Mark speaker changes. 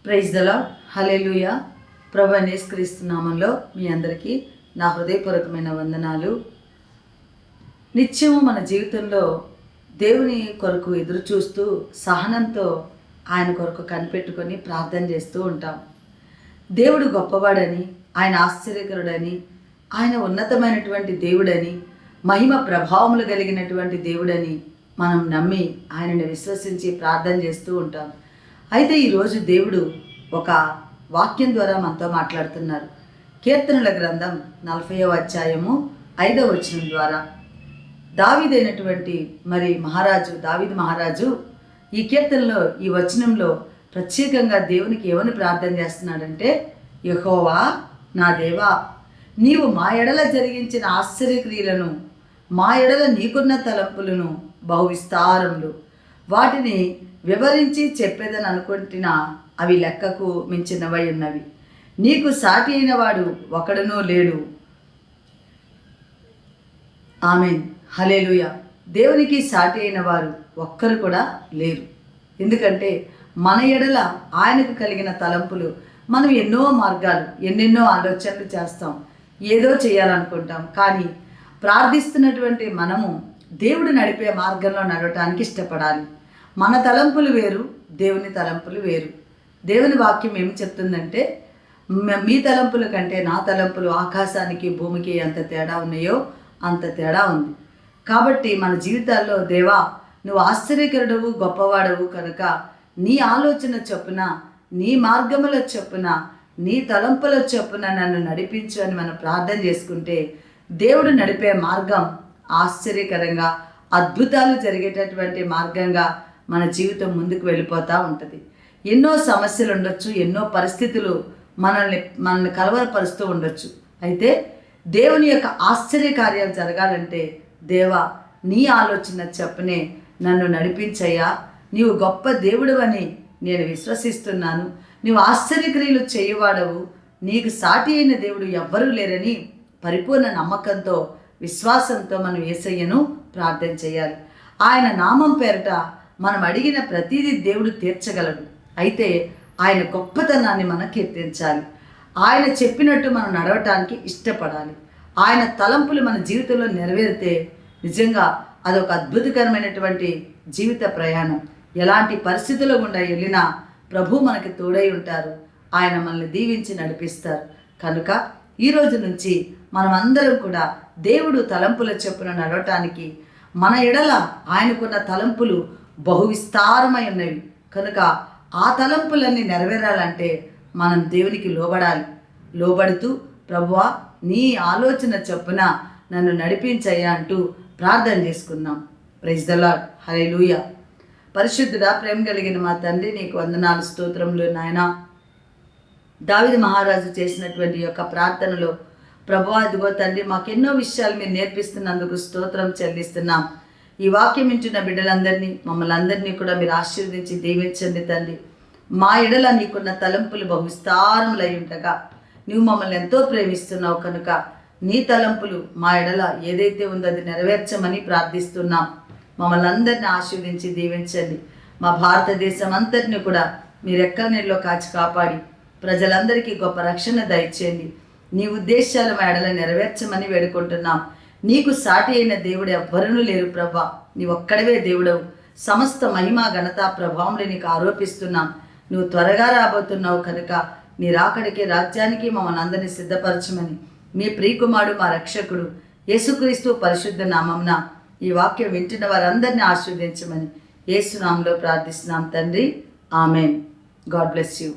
Speaker 1: Praise the Lord. హల్లెలూయా. ప్రభువైన యేసుక్రీస్తు నామములో మీ అందరికీ నా హృదయపూర్వకమైన వందనాలు. నిత్యము మన జీవితంలో దేవుని కొరకు ఎదురు చూస్తూ సహనంతో ఆయన కొరకు కనిపెట్టుకొని ప్రార్థన చేస్తూ ఉంటాం. దేవుడు గొప్పవాడని, ఆయన ఆశ్చర్యకరుడని, ఆయన ఉన్నతమైనటువంటి దేవుడని, మహిమ ప్రభావములు కలిగినటువంటి దేవుడని మనం నమ్మి ఆయనను విశ్వసించి ప్రార్థన చేస్తూ ఉంటాం. అయితే ఈరోజు దేవుడు ఒక వాక్యం ద్వారా మనతో మాట్లాడుతున్నారు. కీర్తనల గ్రంథం 40వ అధ్యాయము 5వ వచనం ద్వారా దావీదైనటువంటి దావీదు మహారాజు ఈ కీర్తనలో ఈ వచనంలో ప్రత్యేకంగా దేవునికి ఏమని ప్రార్థన చేస్తున్నాడంటే, యెహోవా నా దేవా, నీవు మా ఎడల జరిగించిన ఆశ్చర్యక్రియలను, మా ఎడల నీకున్న తలంపులను బహు విస్తారములు, వాటిని వివరించి చెప్పేదని అనుకుంటున్నా అవి లెక్కకు మించినవై ఉన్నవి. నీకు సాటి అయిన వాడు ఒకడునూ లేడు. ఆమేన్. హల్లెలూయా. దేవునికి సాటి అయిన వారు ఒక్కరు కూడా లేరు. ఎందుకంటే మన ఎడల ఆయనకు కలిగిన తలంపులు, మనం ఎన్నో మార్గాలు, ఎన్నెన్నో ఆలోచనలు చేస్తాం, ఏదో చేయాలనుకుంటాం. కానీ ప్రార్థిస్తున్నటువంటి మనము దేవుడు నడిపే మార్గంలో నడవటానికి ఇష్టపడాలి. మన తలంపులు వేరు, దేవుని తలంపులు వేరు. దేవుని వాక్యం ఏమి చెప్తుందంటే, మీ తలంపుల కంటే నా తలంపులు ఆకాశానికి భూమికి ఎంత తేడా ఉన్నాయో అంత తేడా ఉంది. కాబట్టి మన జీవితాల్లో దేవా, నువ్వు ఆశ్చర్యకరుడవు, గొప్పవాడవు కనుక నీ ఆలోచన చొప్పున, నీ మార్గముల చొప్పున, నీ తలంపుల చొప్పున నన్ను నడిపించు అని మనం ప్రార్థన చేసుకుంటే దేవుడు నడిపే మార్గం ఆశ్చర్యకరంగా, అద్భుతాలు జరిగేటటువంటి మార్గంగా మన జీవితం ముందుకు వెళ్ళిపోతూ ఉంటుంది. ఎన్నో సమస్యలు ఉండొచ్చు, ఎన్నో పరిస్థితులు మనల్ని కలవరపరుస్తూ ఉండొచ్చు. అయితే దేవుని యొక్క ఆశ్చర్య కార్యాలు జరగాలంటే, దేవా నీ ఆలోచన చెప్పనే నన్ను నడిపించయ్యా, నీవు గొప్ప దేవుడు అని నేను విశ్వసిస్తున్నాను, నీవు ఆశ్చర్యక్రియలు చేయువాడవు, నీకు సాటి అయిన దేవుడు ఎవ్వరూ లేరని పరిపూర్ణ నమ్మకంతో, విశ్వాసంతో మనం యేసయ్యను ప్రార్థన చేయాలి. ఆయన నామం పేరట మనం అడిగిన ప్రతిదీ దేవుడు తీర్చగలడు. అయితే ఆయన గొప్పతనాన్ని మనం కీర్తించాలి. ఆయన చెప్పినట్టు మనం నడవటానికి ఇష్టపడాలి. ఆయన తలంపులు మన జీవితంలో నెరవేరితే నిజంగా అదొక అద్భుతకరమైనటువంటి జీవిత ప్రయాణం. ఎలాంటి పరిస్థితుల్లో గుండా వెళ్ళినా ప్రభు మనకి తోడై ఉంటారు. ఆయన మనల్ని దీవించి నడిపిస్తారు. కనుక ఈరోజు నుంచి మనమందరం కూడా దేవుడు తలంపుల చొప్పున నడవటానికి, మన ఎడల ఆయనకున్న తలంపులు బహు విస్తారమై ఉన్నవి కనుక ఆ తలంపులన్నీ నెరవేరాలంటే మనం దేవునికి లోబడాలి. లోబడుతూ ప్రభువా నీ ఆలోచన చొప్పున నన్ను నడిపించయ్యా అంటూ ప్రార్థన చేసుకుందాం. Praise the Lord. హల్లెలూయా. పరిశుద్ధుడా, ప్రేమ కలిగిన మా తండ్రి, నీకు వందనాలు, స్తోత్రములు నాయనా. దావీదు మహారాజు చేసినటువంటి యొక్క ప్రార్థనలో ప్రభువా ఇదిగో తండ్రి, మాకెన్నో విషయాలు మీరు నేర్పిస్తున్నందుకు స్తోత్రం చెల్లిస్తున్నాం. ఈ వాక్యం వింటున్న బిడ్డలందరినీ, మమ్మల్ని అందరినీ కూడా మీరు ఆశీర్వదించి దీవించండి తండ్రి. మా ఎడల నీకున్న తలంపులు బహు విస్తారములై ఉండగా నువ్వు మమ్మల్ని ఎంతో ప్రేమిస్తున్నావు కనుక నీ తలంపులు మా ఎడల ఏదైతే ఉందో అది నెరవేర్చమని ప్రార్థిస్తున్నాం. మమ్మల్ని అందరినీ ఆశీర్వదించి దీవించండి. మా భారతదేశం అంతటిని కూడా మీరు ఎక్కల నీళ్ళలో కాచి కాపాడి ప్రజలందరికీ గొప్ప రక్షణ దయచేయండి. నీ ఉద్దేశాలు మా ఎడల నెరవేర్చమని వేడుకుంటున్నాం. నీకు సాటి అయిన దేవుడు ఎవ్వరూ లేరు ప్రభా, నీ ఒక్కడవే దేవుడవు. సమస్త మహిమ, ఘనత, ప్రభావములు నీకు ఆరోపిస్తున్నాం. నువ్వు త్వరగా రాబోతున్నావు కనుక నీ రాకడికి, రాజ్యానికి మమ్మల్ని అందరినీ సిద్ధపరచమని మీ ప్రియకుమారుడు, మా రక్షకుడు యేసుక్రీస్తు పరిశుద్ధ నామమున ఈ వాక్యం వింటున్న వారందరినీ ఆశీర్వదించమని యేసు నామములో ప్రార్థిస్తున్నాం తండ్రి. ఆమెన్. God bless you.